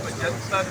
75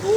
2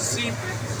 C2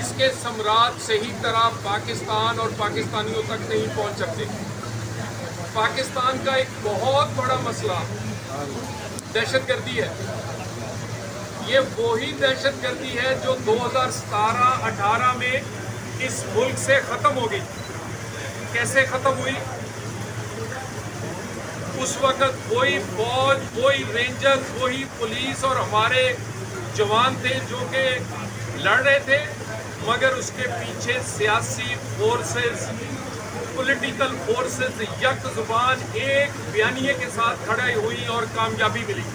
اس کے ثمرات صحیح طرح پاکستان اور پاکستانیوں تک نہیں پہنچ سکتے۔ پاکستان کا ایک بہت بڑا مسئلہ دہشت گردی ہے۔ یہ وہی دہشت گردی ہے جو 2017-18 میں اس ملک سے ختم ہو گئی۔ کیسے ختم ہوئی؟ اس وقت وہی فوج، وہی رینجر، وہی پولیس اور ہمارے جوان تھے جو کہ لڑ رہے تھے، مگر اس کے پیچھے سیاسی فورسز، پولیٹیکل فورسز یک زبان ایک بیانیے کے ساتھ کھڑے ہوئی اور کامیابی ملی۔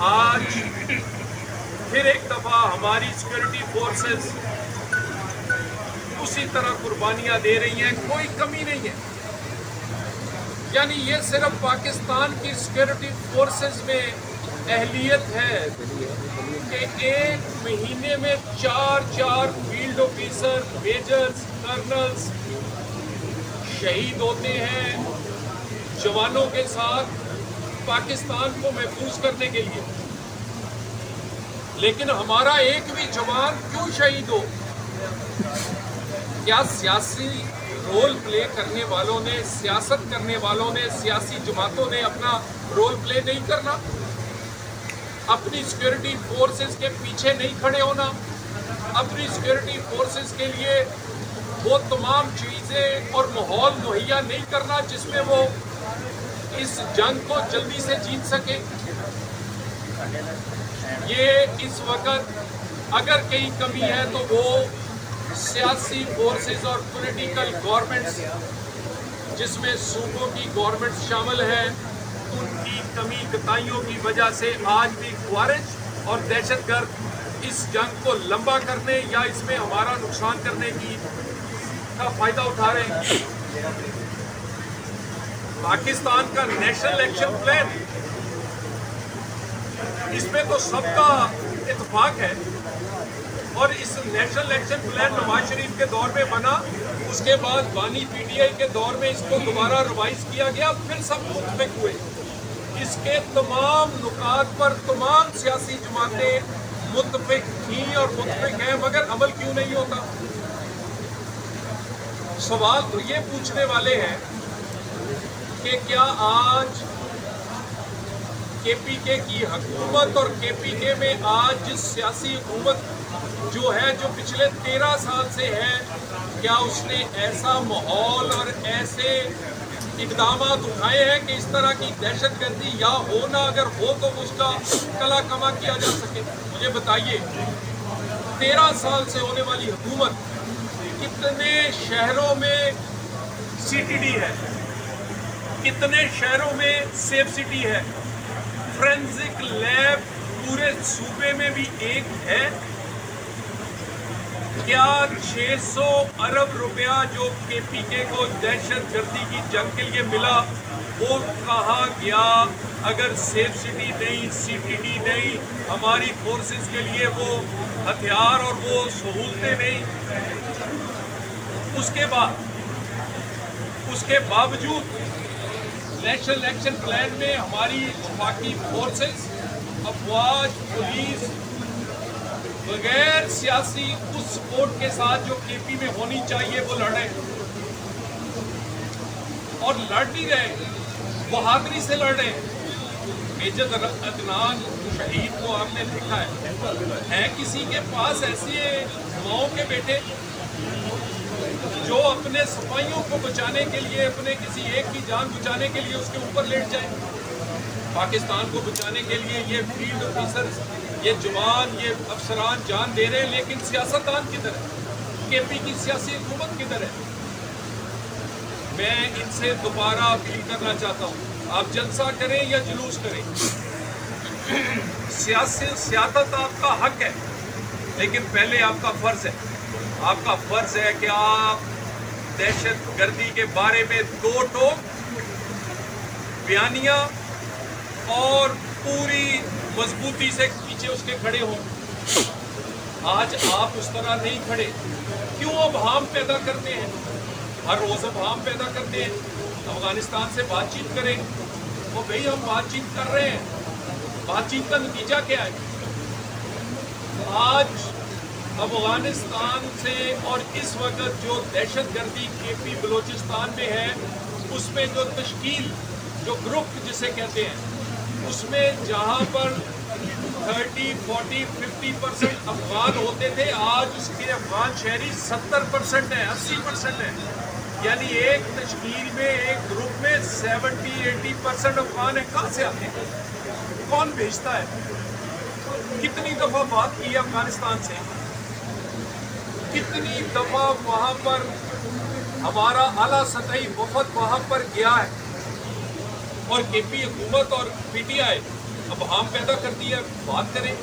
آج پھر ایک دفعہ ہماری سیکورٹی فورسز اسی طرح قربانیاں دے رہی ہیں، کوئی کمی نہیں ہے۔ یعنی یہ صرف پاکستان کی سیکورٹی فورسز میں اہلیت ہے کہ ایک مہینے میں 4 فیلڈ آفیسر، میجرز، کرنلز شہید ہوتے ہیں جوانوں کے ساتھ پاکستان کو محفوظ کرنے کے لیے۔ لیکن ہمارا ایک بھی جوان کیوں شہید ہو؟ کیا سیاسی رول پلے کرنے والوں نے، سیاست کرنے والوں نے، سیاسی جماعتوں نے اپنا رول پلے نہیں کرنا؟ اپنی سیکورٹی فورسز کے پیچھے نہیں کھڑے ہونا؟ اپنی سیکورٹی فورسز کے لیے وہ تمام چیزیں اور ماحول مہیا نہیں کرنا جس میں وہ اس جنگ کو جلدی سے جیت سکے؟ یہ اس وقت اگر کہیں کمی ہے تو وہ سیاسی فورسز اور پولیٹیکل گورنمنٹس جس میں صوبوں کی گورنمنٹس شامل ہیں، ان کی کمی کوتاہیوں کی وجہ سے آج بھی خوارج اور دہشت گرد اس جنگ کو لمبا کرنے یا اس میں ہمارا نقصان کرنے کا فائدہ اٹھا رہے ہیں۔ پاکستان کا نیشنل ایکشن پلان، اس میں تو سب کا اتفاق ہے، اور اس national action plan Nawaz Sharif کے دور میں بنا، اس کے بعد بانی پی ٹی آئی کے دور میں اس کو دوبارہ ریوائز کیا گیا، پھر سب متفق ہوئے۔ اس کے تمام نکات پر تمام سیاسی جماعتیں متفق تھیں اور متفق ہیں، مگر عمل کیوں نہیں ہوتا؟ سوال تو یہ پوچھنے والے ہیں کہ کیا آج کے پی کے کی حکومت اور کے پی کے میں آج جس سیاسی حکومت جو ہے، جو پچھلے 13 سال سے ہے، کیا اس نے ایسا ماحول اور ایسے اقدامات اٹھائے ہیں کہ اس طرح کی دہشت گردی یا ہونا اگر ہو تو اس کا کلا کما کیا جا سکے؟ مجھے بتائیے، 13 سال سے ہونے والی حکومت کتنے شہروں میں سی ٹی ڈی ہے، کتنے شہروں میں سیف سٹی ہے، فورینزک لیب پورے صوبے میں بھی ایک ہے؟ کیا 600 ارب روپیہ جو کے پی کے کو دہشت گردی کی جنگ کے لیے ملا وہ کہا گیا اگر سیف سٹی نہیں، سی ٹی ڈی نہیں، ہماری فورسز کے لیے وہ ہتھیار اور وہ سہولتیں نہیں؟ اس کے باوجود نیشنل ایکشن پلان میں ہماری وفاقی فورسز، افواج، پولیس بغیر سیاسی اس سپورٹ کے ساتھ جو کے پی میں ہونی چاہیے وہ لڑ رہے، اور لڑ نہیں رہے، بہادری سے لڑ رہے۔ میجر عدنان شہید کو آپ نے دیکھا ہے کسی کے پاس ایسے ماؤں کے بیٹے جو اپنے صفائیوں کو بچانے کے لیے، اپنے کسی ایک کی جان بچانے کے لیے اس کے اوپر لیٹ جائے؟ پاکستان کو بچانے کے لیے یہ فیلڈ آفیسرز، یہ جوان، یہ افسران جان دے رہے ہیں، لیکن سیاستدان کدھر ہے؟ کے پی کی سیاسی حکومت کدھر ہے؟ میں ان سے دوبارہ اپیل کرنا چاہتا ہوں، آپ جلسہ کریں یا جلوس کریں، سیاست آپ کا حق ہے، لیکن پہلے آپ کا فرض ہے، آپ کا فرض ہے کہ آپ دہشت گردی کے بارے میں 2 ٹوک بیانیہ اور پوری مضبوطی سے پیچھے اس کے کھڑے ہوں۔ آج آپ اس طرح نہیں کھڑے، کیوں ابہام پیدا کرتے ہیں؟ ہر روز ابہام پیدا کرتے ہیں۔ افغانستان سے بات چیت کریں، وہ بھئی ہم بات چیت کر رہے ہیں، بات چیت کا نتیجہ کیا ہے؟ آج افغانستان سے اور اس وقت جو دہشت گردی کے پی بلوچستان میں ہے اس میں جو تشکیل جو گروپ جسے کہتے ہیں اس میں جہاں پر 30, 40, 50% افغان ہوتے تھے آج اس کے افغان شہری 70% ہیں 80% ہیں. یعنی ایک تشکیل میں ایک گروپ میں 70-80% افغان ہیں. کہاں سے آتے ہیں؟ کون بھیجتا ہے؟ کتنی دفعہ بات کی ہے افغانستان سے؟ کتنی دفعہ وہاں پر ہمارا اعلیٰ سطحی وفد وہاں پر گیا ہے اور کے پی حکومت اور پی ٹی آئی اب ہم پیدا کرتی ہے. بات کریں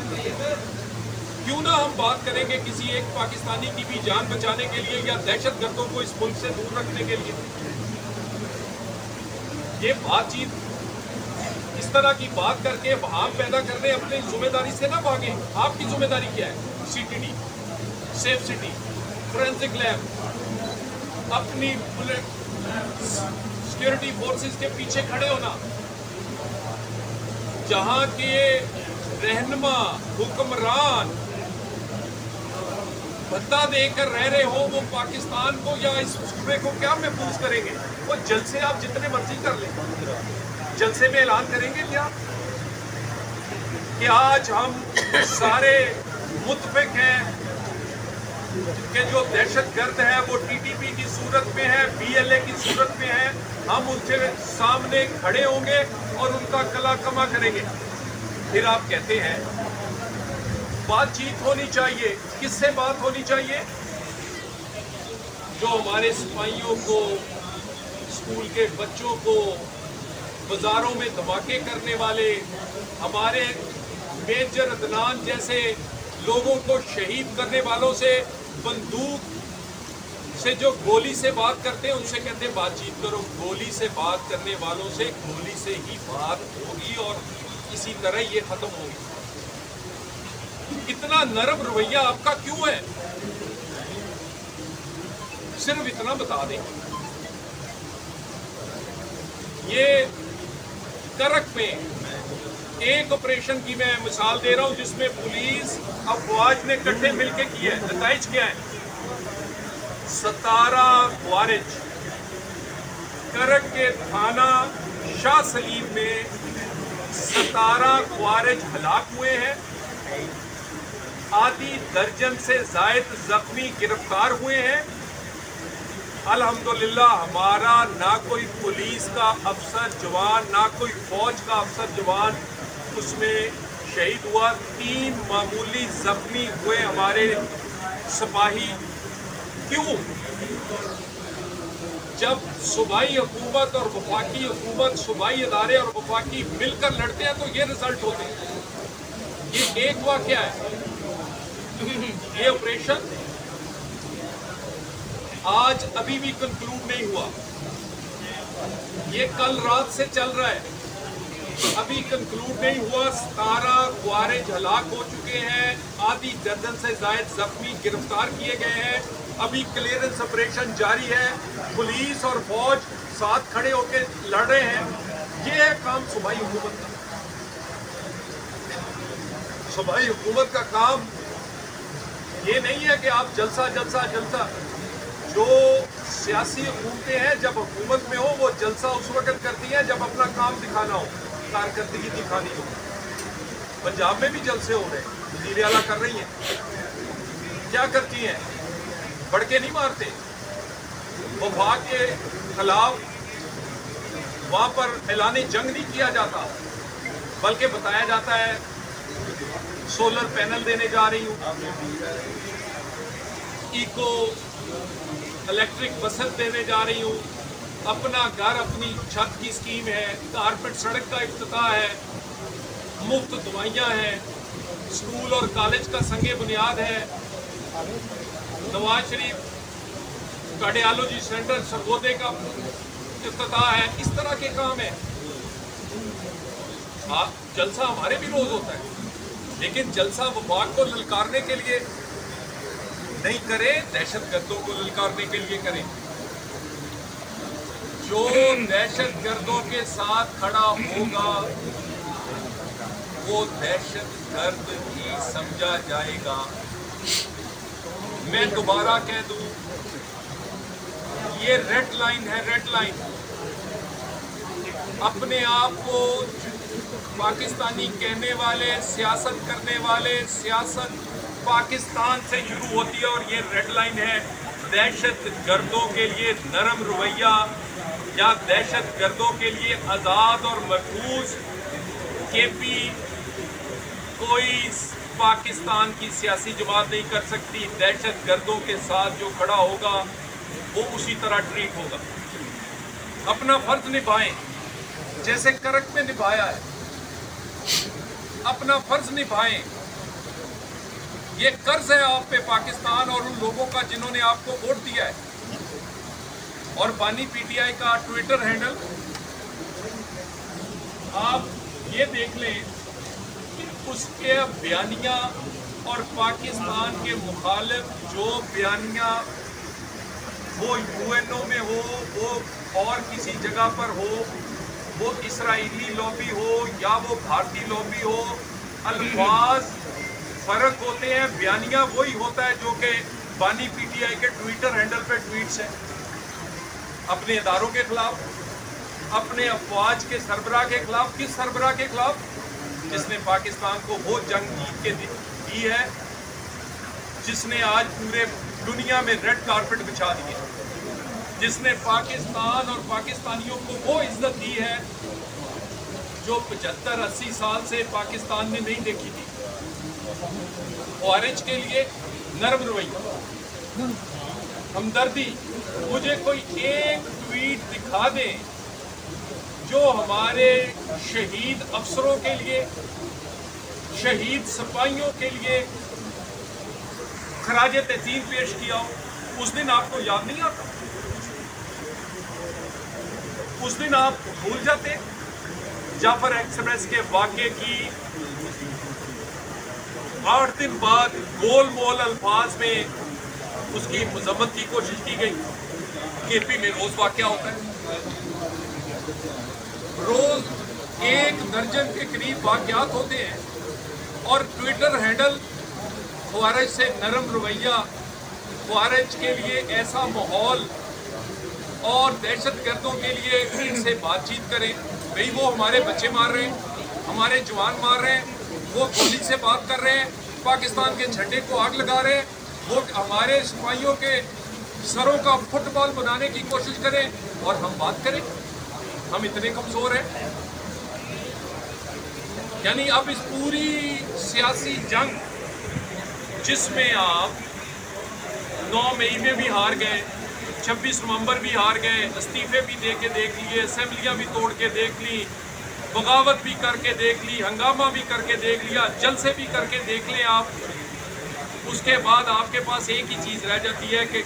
کیوں نہ ہم بات کریں گے کسی ایک پاکستانی کی بھی جان بچانے کے لیے یا دہشت گردوں کو اس ملک سے دور رکھنے کے لیے. یہ بات چیت اس طرح کی بات کر کے وہاں پیدا کرنے اپنی ذمہ داری سے نہ بھاگیں. آپ کی ذمہ داری کیا ہے؟ C T D, safe city, forensic lab, اپنی سیکورٹی فورسز کے پیچھے کھڑے ہونا. جہاں کے رہنما حکمران بھتہ دے کر رہ رہے ہوں وہ پاکستان کو یا اس صوبے کو کیا محفوظ کریں گے؟ وہ جلسے آپ جتنے مرضی کر لیں، جلسے میں اعلان کریں گے کیا کہ آج ہم سارے متفق ہیں کہ جو دہشت گرد ہے وہ ٹی ٹی پی کی صورت میں ہے، بی ایل اے کی صورت میں ہے، ہم ان کے سامنے کھڑے ہوں گے اور ان کا کلا کما کریں گے. پھر آپ کہتے ہیں بات چیت ہونی چاہیے. کس سے بات ہونی چاہیے؟ جو ہمارے سپاہیوں کو، اسکول کے بچوں کو، بازاروں میں دھماکے کرنے والے، ہمارے میجر عدنان جیسے لوگوں کو شہید کرنے والوں سے بندوق سے جو گولی سے بات کرتے ہیں ان سے کہتے ہیں بات چیت کرو. گولی سے بات کرنے والوں سے گولی سے ہی بات ہوگی اور اسی طرح یہ ختم ہوگی. اتنا نرم رویہ آپ کا کیوں ہے؟ صرف اتنا بتا دیں. یہ کرک میں ایک آپریشن کی میں مثال دے رہا ہوں جس میں پولیس افواج نے کٹھے مل کے کی ہے. نتائج کیا ہیں؟ 17 خوارج کرک کے تھانہ شاہ سلیم میں 17 خوارج ہلاک ہوئے ہیں. آدھی درجن سے زائد زخمی گرفتار ہوئے ہیں. الحمدللہ ہمارا نہ کوئی پولیس کا افسر جوان نہ کوئی فوج کا افسر جوان اس میں شہید ہوا. 3 معمولی زخمی ہوئے ہمارے سپاہی. کیوں؟ جب صوبائی حکومت اور وفاقی حکومت، صوبائی ادارے اور وفاقی مل کر لڑتے ہیں تو یہ رزلٹ ہوتے ہیں. یہ ایک واقعہ ہے. یہ آپریشن آج ابھی بھی کنکلوڈ نہیں ہوا. یہ کل رات سے چل رہا ہے، ابھی کنکلوڈ نہیں ہوا. 17 خوارج ہلاک ہو چکے ہیں، آدھی درجن سے زائد زخمی گرفتار کیے گئے ہیں. ابھی کلیئرنس آپریشن جاری ہے. پولیس اور فوج ساتھ کھڑے ہو کے لڑ رہے ہیں. یہ ہے کام صوبائی حکومت کا. صوبائی حکومت کا کام یہ نہیں ہے کہ آپ جلسہ جلسہ جلسہ. جو سیاسی حکومتیں ہیں جب حکومت میں ہو وہ جلسہ اس وقت کرتی ہیں جب اپنا کام دکھانا ہو، کارکردگی دکھانی ہو. پنجاب میں بھی جلسے ہو رہے ہیں، وزیر اعلیٰ کر رہی ہیں. کیا کرتی ہیں؟ بڑھ کے نہیں مارتے. وفاق کے خلاف وہاں پر اعلان جنگ نہیں کیا جاتا بلکہ بتایا جاتا ہے سولر پینل دینے جا رہی ہوں، ایکو الیکٹرک بسز دینے جا رہی ہوں، اپنا گھر اپنی چھت کی اسکیم ہے، کارپیٹ سڑک کا افتتاح ہے، مفت دوائیاں ہیں، اسکول اور کالج کا سنگ بنیاد ہے، نواز شریف کارڈیالوجی سینٹر سرگودے کا افتتاح ہے. اس طرح کے کام ہیں. جلسہ ہمارے بھی روز ہوتا ہے لیکن جلسہ وفاق کو للکارنے کے لیے نہیں کرے، دہشت گردوں کو للکارنے کے لیے کریں. جو دہشت گردوں کے ساتھ کھڑا ہوگا وہ دہشت گرد ہی سمجھا جائے گا. میں دوبارہ کہہ دوں، یہ ریڈ لائن ہے، ریڈ لائن۔ اپنے آپ کو پاکستانی کہنے والے، سیاست کرنے والے، سیاست پاکستان سے شروع ہوتی ہے، اور یہ ریڈ لائن ہے۔ دہشت گردوں کے لیے نرم رویہ یا دہشت گردوں کے لیے آزاد اور محفوظ کے پی کوئی پاکستان کی سیاسی جماعت نہیں کر سکتی۔ دہشت گردوں کے ساتھ جو کھڑا ہوگا وہ اسی طرح ٹریٹ ہوگا۔ اپنا فرض نبھائیں جیسے کرک میں نبھایا ہے، اپنا فرض نبھائیں۔ یہ قرض ہے آپ پہ پاکستان اور ان لوگوں کا جنہوں نے آپ کو ووٹ دیا ہے۔ اور بانی پی ٹی آئی کا ٹویٹر ہینڈل آپ یہ دیکھ لیں کہ اس کے بیانیہ اور پاکستان کے مخالف جو بیانیہ وہ یو این او میں ہو، وہ اور کسی جگہ پر ہو، وہ اسرائیلی لابی ہو یا وہ بھارتی لابی ہو، الفاظ فرق ہوتے ہیں، بیانیہ وہی ہوتا ہے جو کہ بانی پی ٹی آئی کے ٹویٹر ہینڈل پہ ٹویٹس ہیں اپنے اداروں کے خلاف، اپنے افواج کے سربراہ کے خلاف۔ کس سربراہ کے خلاف؟ جس نے پاکستان کو وہ جنگ جیت کے دی ہے، جس نے آج پورے دنیا میں ریڈ کارپٹ بچھا دی ہے، جس نے پاکستان اور پاکستانیوں کو وہ عزت دی ہے جو 75-80 سال سے پاکستان نے نہیں دیکھی تھی۔ خوارج کے لیے نرم رویہ، ہمدردی۔ مجھے کوئی ایک ٹویٹ دکھا دیں جو ہمارے شہید افسروں کے لیے، شہید سپاہیوں کے لیے خراج تحسین پیش کیا ہو۔ اس دن آپ کو یاد نہیں آتا؟ اس دن آپ بھول جاتے؟ جعفر ایکسپریس کے واقعے کی 8 دن بعد گول مول الفاظ میں اس کی مذمت کی کوشش کی گئی۔ کے پی میں روز واقعہ ہوتا ہے، روز 1 درجن کے قریب واقعات ہوتے ہیں، اور ٹویٹر ہینڈل خوارج سے نرم رویہ، خوارج کے لیے ایسا ماحول اور دہشت گردوں کے لیے ان سے بات چیت کریں۔ بھئی وہ ہمارے بچے مار رہے ہیں، ہمارے جوان مار رہے ہیں، وہ گولی سے بات کر رہے ہیں، پاکستان کے جھنڈے کو آگ لگا رہے ہیں، وہ ہمارے سپاہیوں کے سروں کا فٹ بال بنانے کی کوشش کریں، اور ہم بات کریں؟ ہم اتنے کمزور ہیں؟ یعنی اب اس پوری سیاسی جنگ جس میں آپ 9 مئی میں بھی ہار گئے، 26 نومبر بھی ہار گئے، استعفے بھی دے کے دیکھ لیے، اسمبلیاں بھی توڑ کے دیکھ لی، بغاوت بھی کر کے دیکھ لی، ہنگامہ بھی کر کے دیکھ لیا، جلسے بھی کر کے دیکھ لیں آپ، اس کے بعد آپ کے پاس ایک ہی چیز رہ جاتی ہے کہ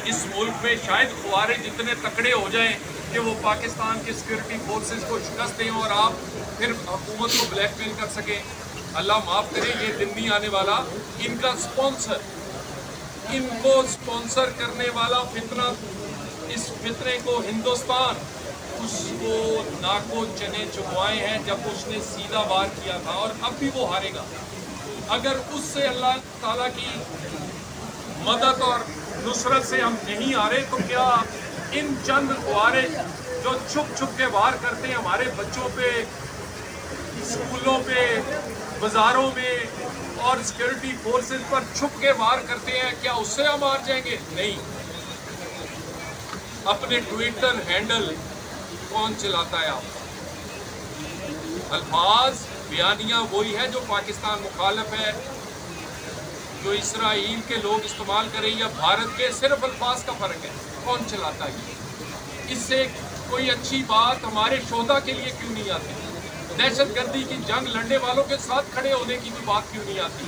اس ملک میں شاید خوارج اتنے تکڑے ہو جائیں کہ وہ پاکستان کی سیکورٹی فورسز کو شکست دیں اور آپ پھر حکومت کو بلیک میل کر سکیں۔ اللہ معاف کرے، یہ دن نہیں آنے والا۔ ان کا سپانسر، ان کو سپانسر کرنے والا فتنہ، اس فتنے کو ہندوستان اس کو ناکو چنے چبوائے ہیں جب اس نے سیدھا وار کیا تھا، اور اب بھی وہ ہارے گا۔ اگر اس سے اللہ تعالیٰ کی مدد اور نصرت سے ہم نہیں ہارے تو کیا ان چند خوارج جو چھپ چھپ کے وار کرتے ہیں ہمارے بچوں پہ، اسکولوں پہ، بازاروں میں اور سیکورٹی فورسز پر چھپ کے وار کرتے ہیں، کیا اس سے ہم ہار جائیں گے؟ نہیں۔ اپنے ٹویٹر ہینڈل کون چلاتا ہے آپ؟ الفاظ بیانیہ وہی ہے جو پاکستان مخالف ہے، جو اسرائیل کے لوگ استعمال کریں یا بھارت کے، صرف الفاظ کا فرق ہے۔ کون چلاتا ہے؟ اس سے کوئی اچھی بات ہمارے شہداء کے لیے کیوں نہیں آتی؟ دہشت گردی کی جنگ لڑنے والوں کے ساتھ کھڑے ہونے کی بھی بات کیوں نہیں آتی؟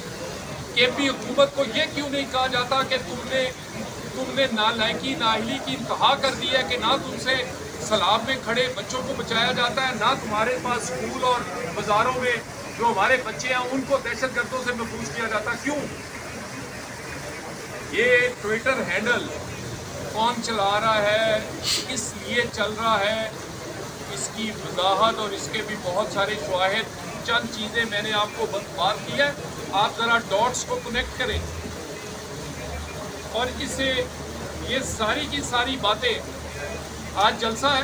کے پی حکومت کو یہ کیوں نہیں کہا جاتا کہ تم نے نالائکی نااہلی کی انتہا کر دی ہے کہ نہ تم سے سیلاب میں کھڑے بچوں کو بچایا جاتا ہے، نہ تمہارے پاس اسکول اور بازاروں میں جو ہمارے بچے ہیں ان کو دہشت گردوں سے محفوظ کیا جاتا؟ کیوں؟ یہ ٹویٹر ہینڈل کون چلا رہا ہے، کس لیے چل رہا ہے، اس کی وضاحت اور اس کے بھی بہت سارے شواہد، چند چیزیں میں نے آپ کو بات کی ہے، آپ ذرا ڈاٹس کو کنیکٹ کریں۔ اور اسے یہ ساری کی ساری باتیں آج جلسہ ہے.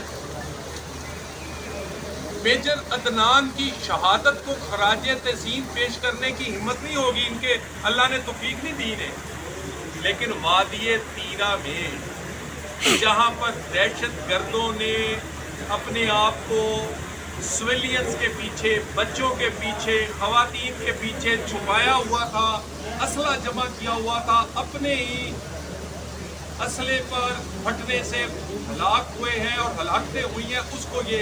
میجر عدنان کی شہادت کو خراج تحسین پیش کرنے کی ہمت نہیں ہوگی ان کے, اللہ نے توفیق نہیں دی انہیں. لیکن وادی تیرا میں جہاں پر دہشت گردوں نے اپنے آپ کو سویلینز کے پیچھے, بچوں کے پیچھے, خواتین کے پیچھے چھپایا ہوا تھا, اسلحہ جمع کیا ہوا تھا, اپنے ہی اسلحے پر پھٹنے سے ہلاک ہوئے ہیں اور ہلاکتیں ہوئی ہیں, اس کو یہ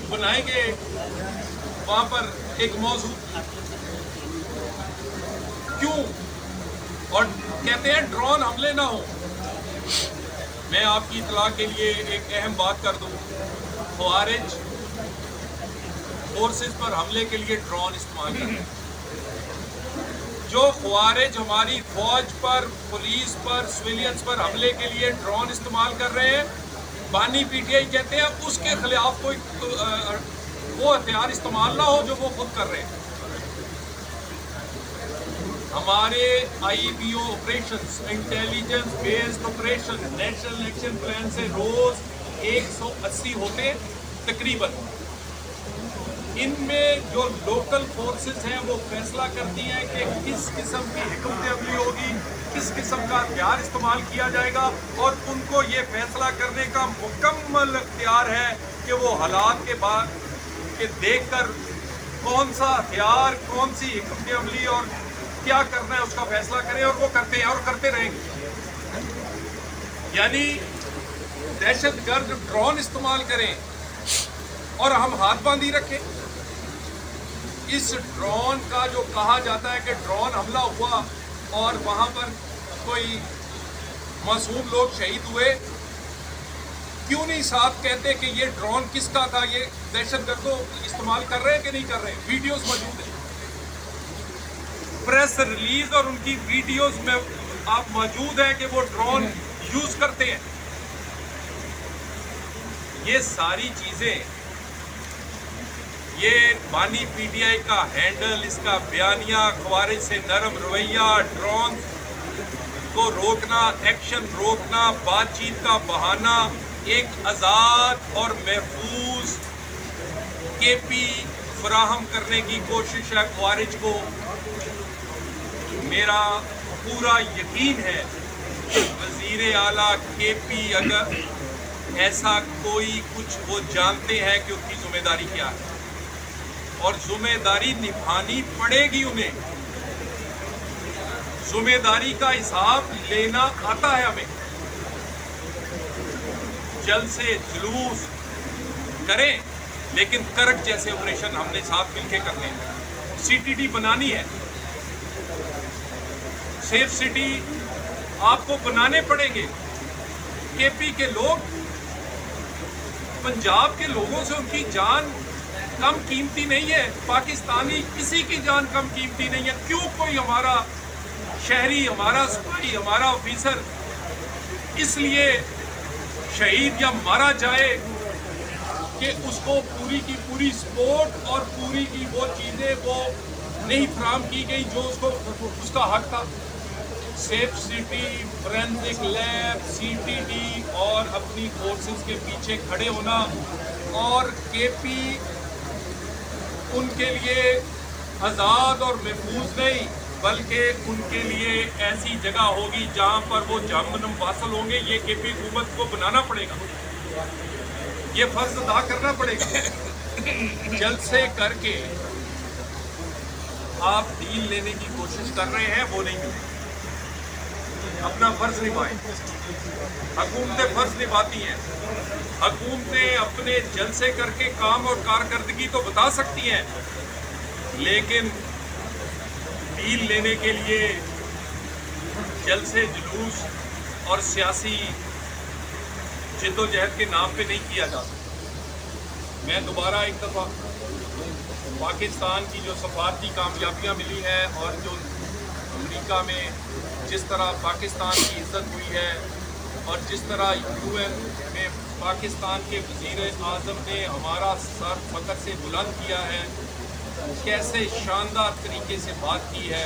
بنائیں گے وہاں پر ایک موضوع. کیوں؟ اور کہتے ہیں ڈرون حملے نہ ہوں. میں آپ کی اطلاع کے لیے ایک اہم بات کر دوں, خوارج فورسز پر حملے کے لیے ڈرون استعمال کر رہے ہیں. جو خوارج ہماری فوج پر, پولیس پر, سویلینز پر حملے کے لیے ڈرون استعمال کر رہے ہیں, بانی پی ٹی آئی کہتے ہیں اس کے خلاف کوئی وہ ہتھیار استعمال نہ ہو جو وہ خود کر رہے ہیں. ہمارے I B O operations, intelligence based operation, national action plan سے روز 180 ہوتے تقریباً. ان میں جو لوکل فورسز ہیں وہ فیصلہ کرتی ہیں کہ کس قسم کی حکمت عملی ہوگی, کس قسم کا ہتھیار استعمال کیا جائے گا, اور ان کو یہ فیصلہ کرنے کا مکمل اختیار ہے کہ وہ حالات کے بعد کہ دیکھ کر کون سا ہتھیار, کون سی حکمت عملی اور کیا کرنا ہے اس کا فیصلہ کریں, اور وہ کرتے ہیں اور کرتے رہیں گے. یعنی دہشت گرد ڈرون استعمال کریں اور ہم ہاتھ باندھی رکھیں. اس ڈرون کا جو کہا جاتا ہے کہ ڈرون حملہ ہوا اور وہاں پر کوئی معصوم لوگ شہید ہوئے, کیوں نہیں صاحب کہتے کہ یہ ڈرون کس کا تھا, یہ دہشت گردوں استعمال کر رہے ہیں کہ نہیں کر رہے ہیں؟ ویڈیوز موجود ہیں, پریس ریلیز اور ان کی ویڈیوز میں آپ موجود ہیں کہ وہ ڈرون یوز کرتے ہیں. یہ ساری چیزیں, یہ بانی پی ٹی آئی کا ہینڈل, اس کا بیانیہ, خوارج سے نرم رویہ, ڈرون کو روکنا, ایکشن روکنا, بات چیت کا بہانہ, ایک آزاد اور محفوظ کے پی فراہم کرنے کی کوشش ہے خوارج کو. میرا پورا یقین ہے کہ وزیر اعلیٰ کے پی اگر ایسا کوئی کچھ وہ جانتے ہیں کہ ان کی ذمہ داری کیا ہے, اور ذمہ داری نبھانی پڑے گی انہیں. ذمہ داری کا حساب لینا آتا ہے ہمیں. جلسے جلوس کریں لیکن کرک جیسے آپریشن ہم نے ساتھ مل کے کرنے ہیں. سی ٹی ڈی بنانی ہے, سیف سٹی آپ کو بنانے پڑیں گے. کے پی کے لوگ پنجاب کے لوگوں سے ان کی جان کم قیمتی نہیں ہے, پاکستانی کسی کی جان کم قیمتی نہیں ہے. کیوں کوئی ہمارا شہری, ہمارا سپاہی, ہمارا آفیسر اس لیے شہید یا مارا جائے کہ اس کو پوری کی پوری سپورٹ اور پوری کی وہ چیزیں وہ نہیں فراہم کی گئی جو اس کا حق تھا. Safe city, forensic lab, C T D اور اپنی فورسز کے پیچھے کھڑے ہونا, اور کے پی ان کے لیے آزاد اور محفوظ نہیں بلکہ ان کے لیے ایسی جگہ ہوگی جہاں پر وہ جامن واصل ہوں گے. یہ کے پی حکومت کو بنانا پڑے گا, یہ فرض ادا کرنا پڑے گا. جلسے کر کے آپ ڈیل لینے کی کوشش کر رہے ہیں, وہ نہیں ہوئی. اپنا فرض نبھائیں. حکومتیں فرض نبھاتی ہیں, حکومتیں اپنے جلسے کر کے کام اور کارکردگی تو بتا سکتی ہیں, لیکن ڈیل لینے کے لیے جلسے جلوس اور سیاسی جدوجہد کے نام پہ نہیں کیا جا سکتا. میں دوبارہ ایک دفعہ پاکستان کی جو سفارتی کامیابیاں ملی ہیں اور جو امریکہ میں جس طرح پاکستان کی عزت ہوئی ہے اور جس طرح یو این میں پاکستان کے وزیر اعظم نے ہمارا سر فخر سے بلند کیا ہے, کیسے شاندار طریقے سے بات کی ہے,